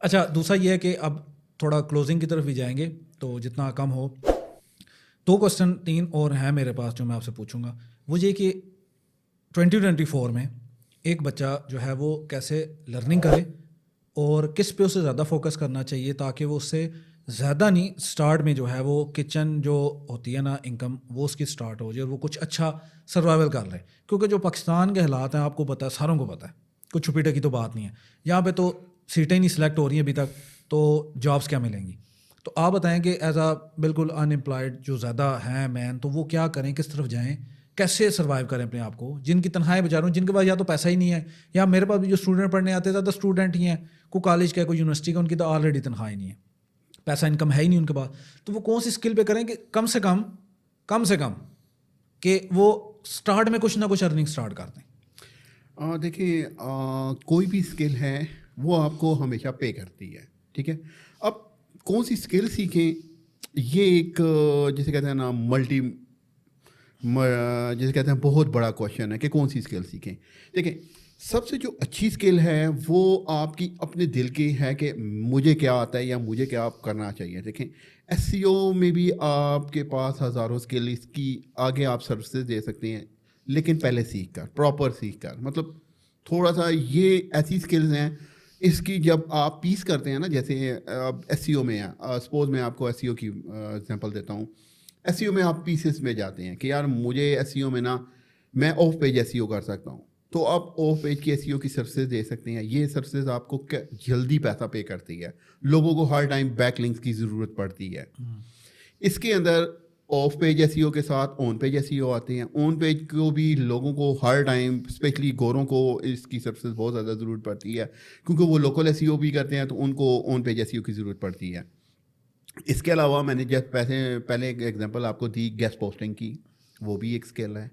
اچھا, دوسرا یہ ہے کہ اب تھوڑا کلوزنگ کی طرف بھی جائیں گے, تو جتنا کم ہو. 2 کوسچن 3 اور ہیں میرے پاس جو میں آپ سے پوچھوں گا, وہ یہ کہ 2024 میں ایک بچہ جو ہے وہ کیسے لرننگ کرے, اور کس پہ اسے زیادہ فوکس کرنا چاہیے, تاکہ وہ اس سے زیادہ نہیں, اسٹارٹ میں جو ہے وہ کچن جو ہوتی ہے نا انکم, وہ اس کی اسٹارٹ ہو جائے, اور وہ کچھ اچھا سروائیول کر لے. کیونکہ جو پاکستان کے حالات ہیں آپ کو پتہ ہے, ساروں کو پتہ ہے, کوئی چھپی ٹکی تو بات نہیں ہے, یہاں پہ تو سیٹیں نہیں سلیکٹ ہو رہی ہیں ابھی تک, تو جابس کیا ملیں گی. تو آپ بتائیں کہ ایز اے بالکل ان امپلائڈ جو زیادہ ہیں مین, تو وہ کیا کریں, کس طرف جائیں, کیسے سروائیو کریں اپنے آپ کو, جن کی تنہائیں بچاروں, جن کے پاس یا تو پیسہ ہی نہیں ہے, یا میرے پاس بھی جو اسٹوڈنٹ پڑھنے آتے ہیں زیادہ اسٹوڈنٹ ہی ہیں, کوئی کالج کا کوئی یونیورسٹی کا, ان کی تو آلریڈی تنخواہیں نہیں ہے, پیسہ انکم ہے ہی نہیں ان کے پاس. تو وہ کون سی اسکل پہ کریں کہ کم سے کم کہ وہ اسٹارٹ میں کچھ نہ کچھ ارننگ اسٹارٹ کر دیں. دیکھیں, کوئی بھی اسکل ہے وہ آپ کو ہمیشہ پے کرتی ہے, ٹھیک ہے. اب کون سی اسکل سیکھیں, یہ ایک جسے کہتے ہیں نا جسے کہتے ہیں بہت بڑا کوشچن ہے کہ کون سی اسکل سیکھیں. دیکھیں, سب سے جو اچھی اسکل ہے وہ آپ کی اپنے دل کی ہے کہ مجھے کیا آتا ہے یا مجھے کیا کرنا چاہیے. دیکھیں, ایس سی او میں بھی آپ کے پاس ہزاروں اسکل, اس کی آگے آپ سروسز دے سکتے ہیں, لیکن پہلے سیکھ کر, پراپر سیکھ کر, مطلب تھوڑا سا یہ ایسی اسکلز ہیں اس کی جب آپ پیس کرتے ہیں نا, جیسے اب ایس سی او میں ہے, سپوز میں آپ کو ایس سی او کی ایگزامپل دیتا ہوں. ایس سی او میں آپ پیسز میں جاتے ہیں کہ یار مجھے ایس سی او میں نا میں آف پیج ایس سی او کر سکتا ہوں, تو آپ آف پیج کی ایس سی او کی سروسز دے سکتے ہیں. یہ سروسز آپ کو جلدی پیسہ پے کرتی ہے, لوگوں کو ہر ٹائم بیک لنکس کی ضرورت پڑتی ہے. اس کے اندر آف پیج ایس ای او کے ساتھ آن پیج ایس ای او آتے ہیں. آن پیج کو بھی لوگوں کو ہر ٹائم, اسپیشلی گوروں کو اس کی سروسز بہت زیادہ ضرورت پڑتی ہے, کیونکہ وہ لوکل ایس ای او بھی کرتے ہیں, تو ان کو آن پیج ایس ای او کی ضرورت پڑتی ہے. اس کے علاوہ میں نے جب پہلے ایک ایگزامپل آپ کو دی گیسٹ پوسٹنگ کی, وہ بھی ایک اسکل ہے.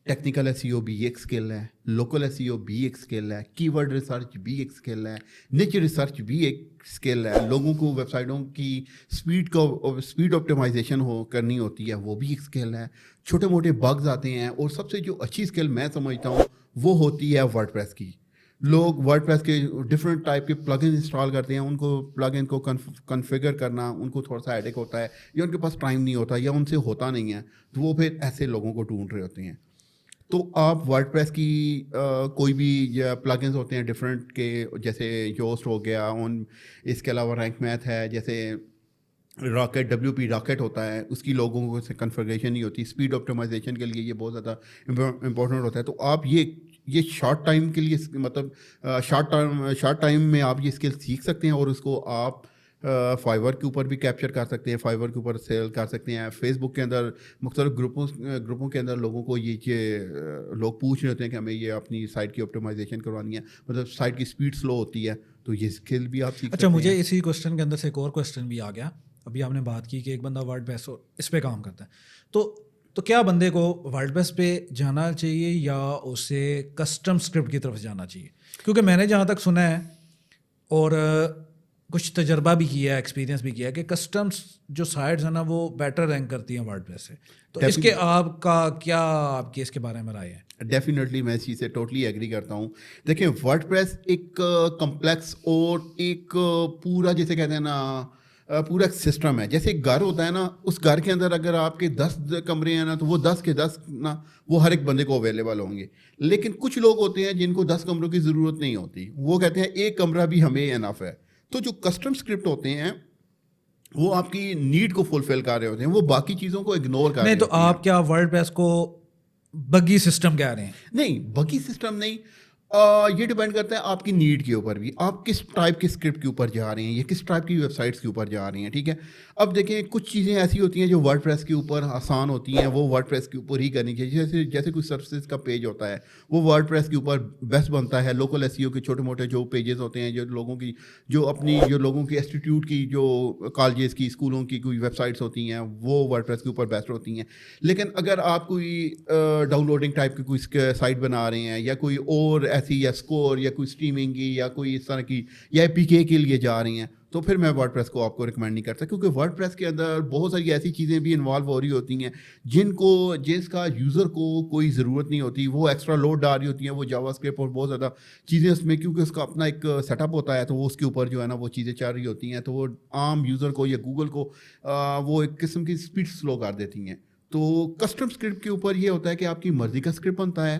ٹیکنیکل ایس ای او بھی ایک اسکل ہے, لوکل ایس ای او بھی ایک اسکل ہے, کی ورڈ ریسرچ بھی ایک اسکل ہے, نچ ریسرچ بھی ایک اسکل ہے. لوگوں کو ویب سائٹوں کی اسپیڈ آپٹیمائزیشن کرنی ہوتی ہے, وہ بھی ایک اسکل ہے. چھوٹے موٹے بگز آتے ہیں, اور سب سے جو اچھی اسکل میں سمجھتا ہوں وہ ہوتی ہے ورڈ پریس کی. لوگ ورڈ پریس کے ڈفرینٹ ٹائپ کے پلگن انسٹال کرتے ہیں, ان کو پلگن کو کنفیگر کرنا ان کو تھوڑا سا ہیڈیک ہوتا ہے, یا ان کے پاس ٹائم نہیں ہوتا, یا ان سے ہوتا نہیں ہے, تو وہ پھر ایسے لوگوں کو ڈھونڈ رہے ہوتے ہیں. تو آپ ورڈ پریس کی کوئی بھی پلگنز ہوتے ہیں ڈفرینٹ کے, جیسے یوسٹ ہو گیا, اس کے علاوہ رینک میتھ ہے, جیسے راکٹ WP راکٹ ہوتا ہے, اس کی لوگوں کو کنفیگریشن نہیں ہوتی. اسپیڈ آپٹیمائزیشن کے لیے یہ بہت زیادہ امپورٹنٹ ہوتا ہے. تو آپ یہ شارٹ ٹائم کے لیے, مطلب شارٹ ٹائم میں آپ یہ اسکل سیکھ سکتے ہیں, اور اس کو آپ فائیور کے اوپر بھی کیپچر کر سکتے ہیں, فائیور کے اوپر سیل کر سکتے ہیں. فیس بک کے اندر مختلف گروپوں کے اندر لوگوں کو یہ لوگ پوچھ رہے ہوتے ہیں کہ ہمیں یہ اپنی سائٹ کی آپٹیمائزیشن کروانی ہے, مطلب سائٹ کی اسپیڈ سلو ہوتی ہے, تو یہ اسکل بھی آپ سیکھ سکتے ہیں. اچھا, مجھے اسی کوشچن کے اندر سے ایک اور کوشچن بھی آ گیا. ابھی آپ نے بات کی کہ ایک بندہ ورڈ پریس اس پہ کام کرتا ہے, تو کیا بندے کو ورڈ پریس پہ جانا چاہیے یا اسے کسٹم اسکرپٹ کی طرف جانا چاہیے؟ کیونکہ میں نے جہاں تک سنا ہے, اور کچھ تجربہ بھی کیا ہے, ایکسپیرینس بھی کیا ہے کہ کسٹمز جو سائٹس ہیں نا وہ بیٹر رینک کرتی ہیں ورڈ پریس سے, تو اس کے آپ کا کیا آپ کی اس کے بارے میں رائے ہے؟ ڈیفینیٹلی میں اس چیز سے ٹوٹلی ایگری کرتا ہوں. دیکھیں ورڈ پریس ایک کمپلیکس اور ایک پورا جیسے کہتے ہیں نا پورا ایک سسٹم ہے. جیسے ایک گھر ہوتا ہے نا, اس گھر کے اندر اگر آپ کے 10 کمرے ہیں نا تو وہ 10 کے 10 نا وہ ہر ایک بندے کو اویلیبل ہوں گے. لیکن کچھ لوگ ہوتے ہیں جن کو 10 کمروں کی ضرورت نہیں ہوتی, وہ کہتے ہیں ایک کمرہ بھی ہمیں انف ہے. تو جو کسٹم اسکرپٹ ہوتے ہیں وہ آپ کی نیڈ کو فلفل کر رہے ہوتے ہیں, وہ باقی چیزوں کو اگنور کر رہے نہیں. تو آپ کیا ورڈ پریس کو بگی سسٹم کہہ رہے ہیں؟ نہیں, بگی سسٹم نہیں, یہ ڈیپینڈ کرتا ہے آپ کی نیڈ کے اوپر بھی, آپ کس ٹائپ کے اسکرپٹ کے اوپر جا رہے ہیں یا کس ٹائپ کی ویب سائٹس کے اوپر جا رہے ہیں. ٹھیک ہے, اب دیکھیں کچھ چیزیں ایسی ہوتی ہیں جو ورڈ پریس کے اوپر آسان ہوتی ہیں, وہ ورڈ پریس کے اوپر ہی کرنی چاہیے. جیسے کوئی سروسز کا پیج ہوتا ہے وہ ورڈ پریس کے اوپر بیسٹ بنتا ہے. لوکل ایس ای او کے چھوٹے موٹے جو پیجز ہوتے ہیں, جو لوگوں کی جو لوگوں کی انسٹیٹیوٹ کی, جو کالجز کی, اسکولوں کی کوئی ویب سائٹس ہوتی ہیں وہ ورڈ پریس کے اوپر بیسٹ ہوتی ہیں. لیکن اگر آپ کوئی ڈاؤن لوڈنگ ٹائپ کی کوئی سائٹ بنا رہے ہیں یا کوئی اور ایسی یا اسکور یا کوئی اسٹریمنگ کی یا کوئی اس طرح کی یا پی کے کے لیے جا رہی ہیں, تو پھر میں ورڈ پریس کو آپ کو ریکمینڈ نہیں کرتا, کیونکہ ورڈ پریس کے اندر بہت ساری ایسی چیزیں بھی انوالو ہو رہی ہوتی ہیں جس کا یوزر کو کوئی ضرورت نہیں ہوتی. وہ ایکسٹرا لوڈ ڈال رہی ہوتی ہیں, وہ جاوا اسکرپٹ اور بہت زیادہ چیزیں اس میں, کیونکہ اس کا اپنا ایک سیٹ اپ ہوتا ہے تو وہ اس کے اوپر جو ہے نا وہ چیزیں چل رہی ہوتی ہیں, تو وہ عام یوزر کو یا گوگل کو وہ ایک قسم کی اسپیڈ سلو کر دیتی ہیں. تو کسٹم اسکرپٹ کے اوپر یہ ہوتا ہے کہ آپ کی مرضی کا اسکرپٹ بنتا ہے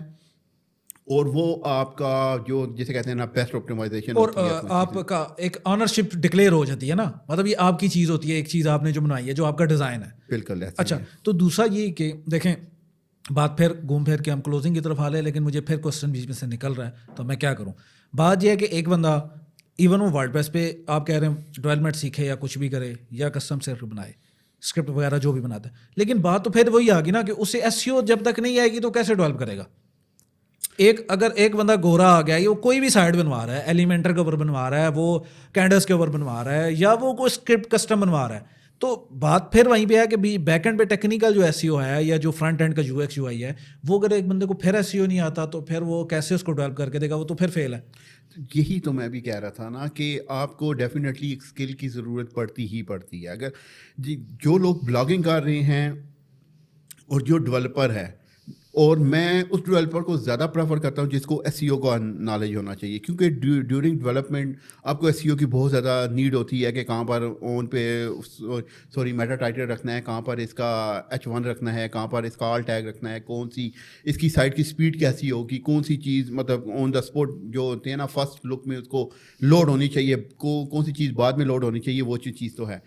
اور وہ آپ کا جو جیسے کہتے ہیں نا بیسٹ آپٹیمائزیشن, اور آپ کا ایک آنرشپ ڈکلیئر ہو جاتی ہے نا, مطلب یہ آپ کی چیز ہوتی ہے, ایک چیز آپ نے جو بنائی ہے, جو آپ کا ڈیزائن ہے. بالکل. اچھا, تو دوسرا یہ کہ دیکھیں بات پھر گھوم پھر کے ہم کلوزنگ کی طرف آ لیں, لیکن مجھے پھر کوشچن بیچ میں سے نکل رہا ہے تو میں کیا کروں. بات یہ ہے کہ ایک بندہ ایون وہ ورڈ پریس پہ آپ کہہ رہے ہیں ڈیولپمنٹ سیکھے یا کچھ بھی کرے یا کسٹم اسکرپٹ بنائے, اسکرپٹ وغیرہ جو بھی بناتا ہے, لیکن بات تو پھر وہی آ گئی نا کہ اسے ایس ای او جب تک نہیں آئے گی تو کیسے ڈیولپ کرے گا. اگر ایک بندہ گورا آ گیا, وہ کوئی بھی سائٹ بنوا رہا ہے, ایلیمنٹر کے اوپر بنوا رہا ہے, وہ کینڈس کے اوپر بنوا رہا ہے, یا وہ کوئی اسکرپٹ کسٹم بنوا رہا ہے, تو بات پھر وہیں پہ ہے کہ بیک اینڈ پہ ٹیکنیکل جو ایس ای او ہے یا جو فرنٹ اینڈ کا یو ایکس یو آئی ہے, وہ اگر ایک بندے کو پھر ایس ای او نہیں آتا تو پھر وہ کیسے اس کو ڈیولپ کر کے دے گا, وہ تو پھر فیل ہے. یہی تو میں بھی کہہ رہا تھا نا کہ آپ کو ڈیفینیٹلی ایک اسکل کی ضرورت پڑتی ہی پڑتی ہے. اگر جو لوگ بلاگنگ کر رہے ہیں اور جو ڈیولپر ہے, اور میں اس ڈیولپر کو زیادہ پریفر کرتا ہوں جس کو ایس ای او کا نالج ہونا چاہیے, کیونکہ ڈیورنگ ڈیولپمنٹ آپ کو ایس ای او کی بہت زیادہ نیڈ ہوتی ہے کہ کہاں پر اون پہ میٹا ٹائٹل رکھنا ہے, کہاں پر اس کا H1 رکھنا ہے, کہاں پر اس کا آل ٹیگ رکھنا ہے, کون سی اس کی سائٹ کی اسپیڈ کیسی ہوگی, کون سی چیز مطلب آن دا اسپاٹ جو ہوتے ہیں نا فرسٹ لک میں اس کو لوڈ ہونی چاہیے, کون سی چیز بعد میں لوڈ ہونی چاہیے, وہ چیز تو ہے.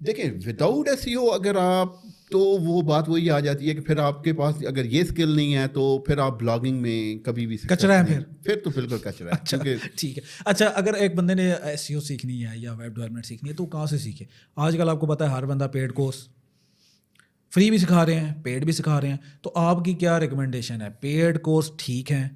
دیکھیں وداؤٹ ایس ای او اگر آپ, تو وہ بات وہی آ جاتی ہے کہ پھر آپ کے پاس اگر یہ اسکل نہیں ہے تو پھر آپ بلاگنگ میں کبھی بھی کچرا ہے, پھر تو بالکل کچرا ہے. ٹھیک ہے. اچھا, اگر ایک بندے نے ایس ای او سیکھنی ہے یا ویب ڈیولپمنٹ سیکھنی ہے تو کہاں سے سیکھے؟ آج کل آپ کو پتہ ہے ہر بندہ پیڈ کورس, فری بھی سکھا رہے ہیں, پیڈ بھی سکھا رہے ہیں, تو آپ کی کیا ریکمنڈیشن ہے؟ پیڈ کورس ٹھیک ہیں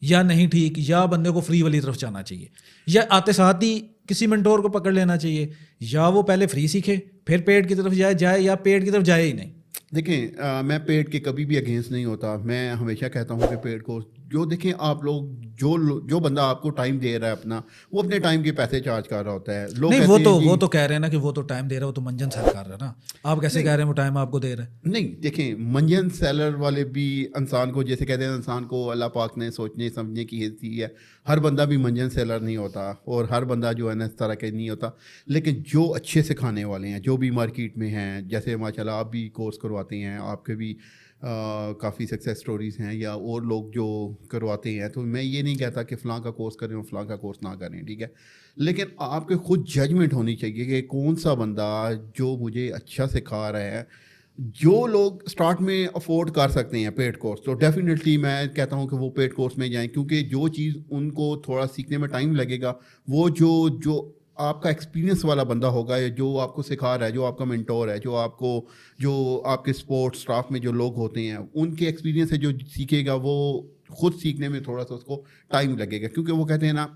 یا نہیں ٹھیک, یا بندے کو فری والی طرف جانا چاہیے, یا آتے ساتھ ہی کسی منٹور کو پکڑ لینا چاہیے, یا وہ پہلے فری سیکھے پھر پیڈ کی طرف جائے یا پیڈ کی طرف جائے ہی نہیں؟ دیکھیں میں پیڈ کے کبھی بھی اگینسٹ نہیں ہوتا. میں ہمیشہ کہتا ہوں کہ پیڈ کورس جو دیکھیں آپ لوگ جو بندہ آپ کو ٹائم دے رہا ہے اپنا, وہ اپنے ٹائم کے پیسے چارج کر رہا ہوتا ہے. لوگ نہیں, وہ تو کہہ رہے ہیں نا کہ وہ تو ٹائم دے رہا ہے, وہ تو منجن سیل کر رہا ہے نا. آپ کیسے کہہ رہے ہیں وہ ٹائم آپ کو دے رہا ہے؟ نہیں, دیکھیں منجن سیلر والے بھی انسان کو, جیسے کہتے ہیں انسان کو اللہ پاک نے سوچنے سمجھنے کی حص دی ہے. ہر بندہ بھی منجن سیلر نہیں ہوتا اور ہر بندہ جو ہے نا اس طرح کے نہیں ہوتا. لیکن جو اچھے سکھانے والے ہیں, جو بھی مارکیٹ میں ہیں, جیسے ماشاء اللہ آپ بھی کورس کرواتے ہیں, آپ کے بھی کافی سکسیس سٹوریز ہیں, یا اور لوگ جو کرواتے ہیں, تو میں یہ نہیں کہتا کہ فلاں کا کورس کریں اور فلاں کا کورس نہ کریں, ٹھیک ہے, لیکن آپ کے خود ججمنٹ ہونی چاہیے کہ کون سا بندہ جو مجھے اچھا سکھا رہا ہے. جو لوگ اسٹارٹ میں افورڈ کر سکتے ہیں پیڈ کورس, تو ڈیفینیٹلی میں کہتا ہوں کہ وہ پیڈ کورس میں جائیں, کیونکہ جو چیز ان کو تھوڑا سیکھنے میں ٹائم لگے گا, وہ جو آپ کا ایکسپیرینس والا بندہ ہوگا, جو آپ کو سکھا رہا ہے, جو آپ کا مینٹور ہے, جو آپ کے سپورٹ اسٹاف میں جو لوگ ہوتے ہیں, ان کے ایکسپیرینس سے جو سیکھے گا وہ خود سیکھنے میں تھوڑا سا اس کو ٹائم لگے گا. کیونکہ وہ کہتے ہیں نا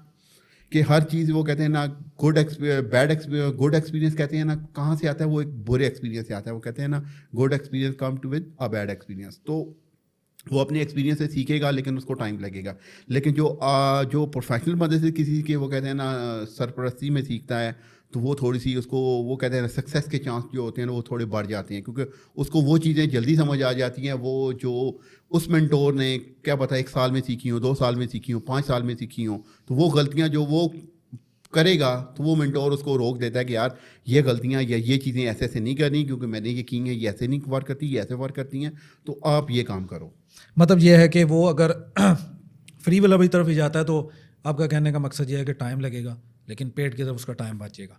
کہ ہر چیز, وہ کہتے ہیں نا گڈ ایکسپیرینس کہتے ہیں نا, کہاں سے آتا ہے؟ وہ ایک برے ایکسپیرینس سے آتا ہے. وہ کہتے ہیں نا good experience come to with a bad experience. تو وہ اپنے ایکسپیرینس سے سیکھے گا لیکن اس کو ٹائم لگے گا. لیکن جو پروفیشنل بندے سے کسی کے, وہ کہتے ہیں نا سرپرستی میں سیکھتا ہے, تو وہ تھوڑی سی اس کو وہ کہتے ہیں سکسیس کے چانس جو ہوتے ہیں وہ تھوڑے بڑھ جاتے ہیں, کیونکہ اس کو وہ چیزیں جلدی سمجھ آ جاتی ہیں وہ جو اس مینٹور نے کیا پتہ 1 سال میں سیکھی ہوں, 2 سال میں سیکھی ہوں, 5 سال میں سیکھی ہوں, تو وہ غلطیاں جو وہ کرے گا تو وہ مینٹور اس کو روک دیتا ہے کہ یار یہ غلطیاں یا یہ چیزیں ایسے ایسے نہیں کرنی, کیونکہ میں نے یہ کی ہیں, یہ ایسے نہیں ورک کرتی, یہ ایسے ورک کرتی ہیں, تو آپ یہ کام کرو. مطلب یہ ہے کہ وہ اگر فری والا بھی طرف ہی جاتا ہے تو آپ کا کہنے کا مقصد یہ ہے کہ ٹائم لگے گا لیکن پیٹ کی طرف اس کا ٹائم بچے گا.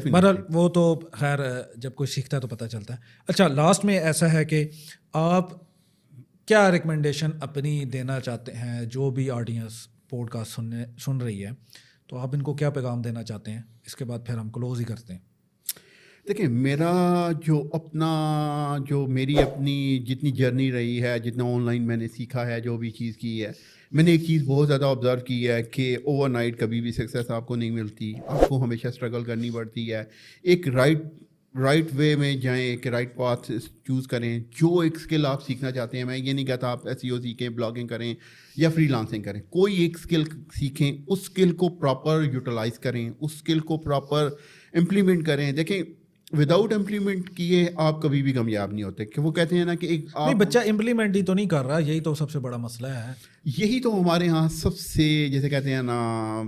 بہرحال وہ تو خیر جب کوئی سیکھتا ہے تو پتہ چلتا ہے. اچھا لاسٹ میں ایسا ہے کہ آپ کیا ریکمنڈیشن اپنی دینا چاہتے ہیں جو بھی آڈینس پوڈ کاسٹ سن رہی ہے, تو آپ ان کو کیا پیغام دینا چاہتے ہیں؟ اس کے بعد پھر ہم کلوز ہی کرتے ہیں. دیکھیں میرا جو میری اپنی جتنی جرنی رہی ہے, جتنا آن لائن میں نے سیکھا ہے, جو بھی چیز کی ہے, میں نے ایک چیز بہت زیادہ آبزرو کی ہے کہ اوور نائٹ کبھی بھی سکسیس آپ کو نہیں ملتی, آپ کو ہمیشہ اسٹرگل کرنی پڑتی ہے. ایک رائٹ وے میں جائیں, ایک رائٹ پاتھ چوز کریں. جو ایک اسکل آپ سیکھنا چاہتے ہیں, میں یہ نہیں کہتا آپ SEO سیکھیں, بلاگنگ کریں یا فری لانسنگ کریں, کوئی ایک اسکل سیکھیں, اس اسکل کو پراپر یوٹیلائز کریں, اس اسکل کو پراپر امپلیمنٹ کریں. دیکھیں وداؤٹ امپلیمنٹ کیے آپ کبھی بھی کامیاب نہیں ہوتے, کہ وہ کہتے ہیں نا کہ ایک نہیں بچہ امپلیمنٹ ہی تو نہیں کر رہا, یہی تو سب سے بڑا مسئلہ ہے. یہی تو ہمارے ہاں سب سے جیسے کہتے ہیں نا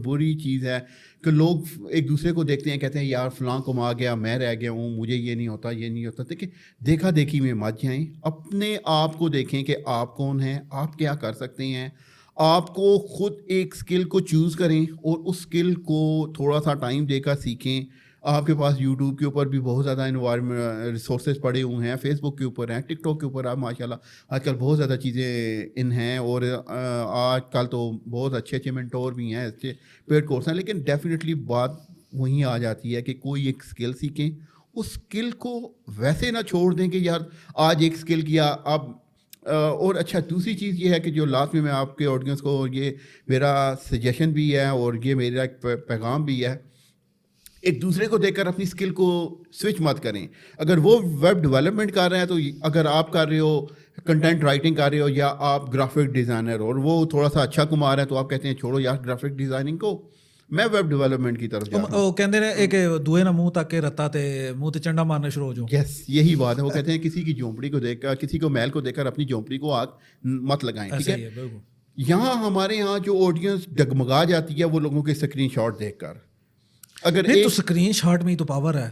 بری چیز ہے کہ لوگ ایک دوسرے کو دیکھتے ہیں, کہتے ہیں یار فلاں کم آ گیا, میں رہ گیا ہوں, مجھے یہ نہیں ہوتا, یہ نہیں ہوتا. دیکھیں دیکھا دیکھی میں مت جائیں, اپنے آپ کو دیکھیں کہ آپ کون ہیں, آپ کیا کر سکتے ہیں. آپ کو خود ایک اسکل کو چوز کریں اور اس اسکل کو تھوڑا سا ٹائم دے کر سیکھیں. آپ کے پاس یوٹیوب کے اوپر بھی بہت زیادہ ریسورسز پڑے ہوئے ہیں, فیس بک کے اوپر ہیں, ٹک ٹاک کے اوپر آپ ماشاء اللہ آج کل بہت زیادہ چیزیں ان ہیں, اور آج کل تو بہت اچھے مینٹور بھی ہیں, اچھے پیڈ کورس ہیں. لیکن ڈیفینیٹلی بات وہیں آ جاتی ہے کہ کوئی ایک اسکل سیکھیں, اس اسکل کو ویسے نہ چھوڑ دیں کہ یار آج ایک اسکل کیا اب. اور اچھا دوسری چیز یہ ہے کہ جو لاسٹ میں آپ کے آڈینس کو یہ میرا سجیشن بھی ہے اور یہ میرا ایک پیغام بھی ہے, ایک دوسرے کو دیکھ کر اپنی اسکل کو سوئچ مت کریں. اگر وہ ویب ڈیولپمنٹ کر رہے ہیں تو اگر آپ کر رہے ہو کنٹینٹ رائٹنگ کر رہے ہو, یا آپ گرافک ڈیزائنر اور وہ تھوڑا سا اچھا کما رہے ہیں, تو آپ کہتے ہیں چھوڑو یار گرافک ڈیزائننگ کو, میں ویب ڈیولپمنٹ کی طرف جا رہا ہوں. وہ کہتے ہیں ایک دوئے نہ منہ تک کے رتا تے منہ تے چنڈا مارنا شروع ہو جاؤ. یس یہی بات ہے. وہ کہتے ہیں کسی کی جھونپڑی کو دیکھ کر, کسی کو محل کو دیکھ کر اپنی جھونپڑی کو آگ مت لگائیں. ٹھیک ہے, یہاں ہمارے یہاں جو آڈینس ڈگمگا جاتی ہے وہ لوگوں کے اسکرین شاٹ دیکھ کر. اگر نہیں تو اسکرین شاٹ میں ہی تو پاور ہے,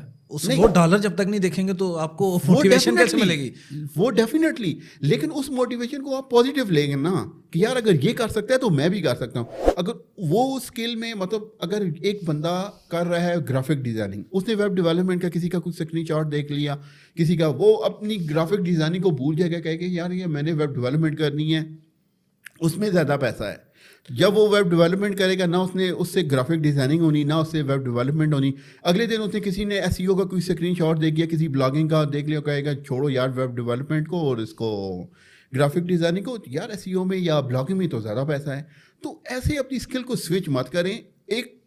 وہ ڈالر جب تک نہیں دیکھیں گے تو آپ کو موٹیویشن کیسے ملے گی؟ وہ ڈیفینیٹلی, لیکن اس موٹیویشن کو آپ پازیٹیو لیں گے نا کہ یار اگر یہ کر سکتا ہے تو میں بھی کر سکتا ہوں. اگر وہ اسکل میں مطلب اگر ایک بندہ کر رہا ہے گرافک ڈیزائننگ, اس نے ویب ڈیولپمنٹ کا کسی کا کچھ اسکرین شاٹ دیکھ لیا, کسی کا, وہ اپنی گرافک ڈیزائننگ کو بھول جائے گا, کہے کہ یار یہ میں نے ویب ڈیولپمنٹ کرنی ہے, اس میں زیادہ پیسہ ہے. جب وہ ویب ڈیولپمنٹ کرے گا, نہ اس سے گرافک ڈیزائننگ ہونی, نہ اس سے ویب ڈیولپمنٹ ہونی. اگلے دن اس نے کسی نے SEO کا کوئی اسکرین شاٹ دیکھ لیا, کسی بلاگنگ کا دیکھ لیا, کہے گا چھوڑو یار ویب ڈیولپمنٹ کو اور اس کو گرافک ڈیزائننگ کو, یار SEO میں یا بلاگنگ میں تو زیادہ پیسہ ہے. تو ایسے اپنی اسکل کو سوئچ مت کریں,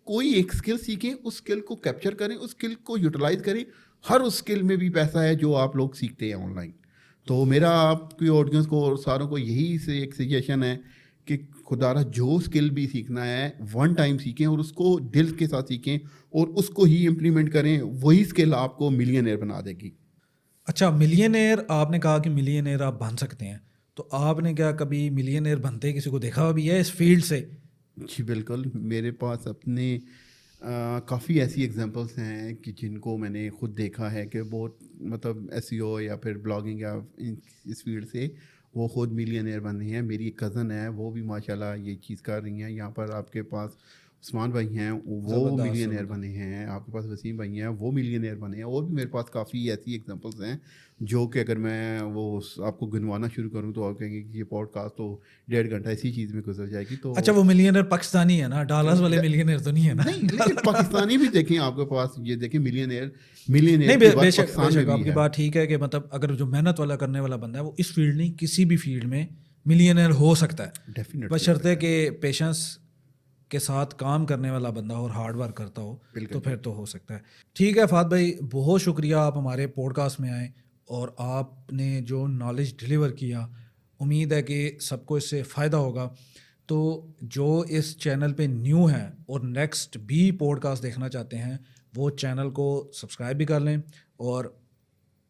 کوئی ایک اسکل سیکھیں, اس اسکل کو کیپچر کریں, اس اسکل کو یوٹیلائز کریں. ہر اس اسکل میں بھی پیسہ ہے جو آپ لوگ سیکھتے ہیں آن لائن. تو میرا آپ کی آڈینس کو اور ساروں کو یہی سے ایک سجیشن ہے کہ خدا را جو اسکل بھی سیکھنا ہے ون ٹائم سیکھیں اور اس کو دل کے ساتھ سیکھیں اور اس کو ہی امپلیمنٹ کریں. وہی اسکل آپ کو ملینئر بنا دے گی. اچھا ملینئر آپ نے کہا کہ ملینئر آپ بن سکتے ہیں, تو آپ نے کیا کبھی ملینئر بنتے کسی کو دیکھا بھی ہے اس فیلڈ سے؟ جی بالکل, میرے پاس اپنے کافی ایسی ایگزامپلس ہیں کہ جن کو میں نے خود دیکھا ہے کہ بہت مطلب SEO یا پھر بلاگنگ یا اس فیلڈ سے وہ خود ملینئر بن رہی ہیں. میری ایک کزن ہے, وہ بھی ماشاءاللہ یہ چیز کر رہی ہیں. یہاں پر آپ کے پاس عثمان بھائی ہیں, وہ ملینئر بنے ہیں. آپ کے پاس وسیم بھائی ہیں, وہ ملینئر بنے ہیں. اور بھی میرے پاس کافی ایسی ایگزامپلس ہیں جو کہ اگر میں وہ آپ کو گنوانا شروع کروں تو آپ کہیں گے کہ یہ پوڈ کاسٹ تو 1.5 گھنٹہ اسی چیز میں گزر جائے گی. تو اچھا وہ ملینئر پاکستانی ہے نا, ڈالرز والے ملینئر تو نہیں ہے نا؟ نہیں, لیکن پاکستانی بھی دیکھیں آپ کے پاس, یہ دیکھیں ملینئر نہیں, بے شک آپ کی بات ٹھیک ہے کہ مطلب اگر جو محنت والا کرنے والا بندہ ہے وہ اس فیلڈ نہیں کسی بھی فیلڈ میں ملینئر ہو سکتا ہے, بشرطے کہ پیشنس کے ساتھ کام کرنے والا بندہ اور ہارڈ ورک کرتا ہو تو پھر تو ہو سکتا ہے. ٹھیک ہے فہد بھائی, بہت شکریہ آپ ہمارے پوڈ کاسٹ میں آئیں اور آپ نے جو نالج ڈلیور کیا, امید ہے کہ سب کو اس سے فائدہ ہوگا. تو جو اس چینل پہ نیو ہیں اور نیکسٹ بھی پوڈ کاسٹ دیکھنا چاہتے ہیں وہ چینل کو سبسکرائب بھی کر لیں اور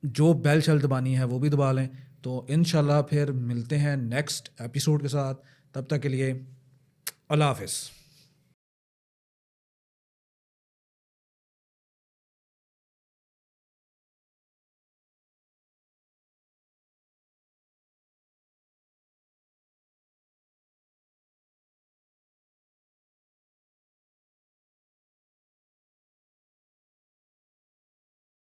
جو بیل شل دبانی ہے وہ بھی دبا لیں. تو انشاءاللہ پھر ملتے ہیں نیکسٹ ایپیسوڈ کے ساتھ. تب تک کے لیے اللہ حافظ.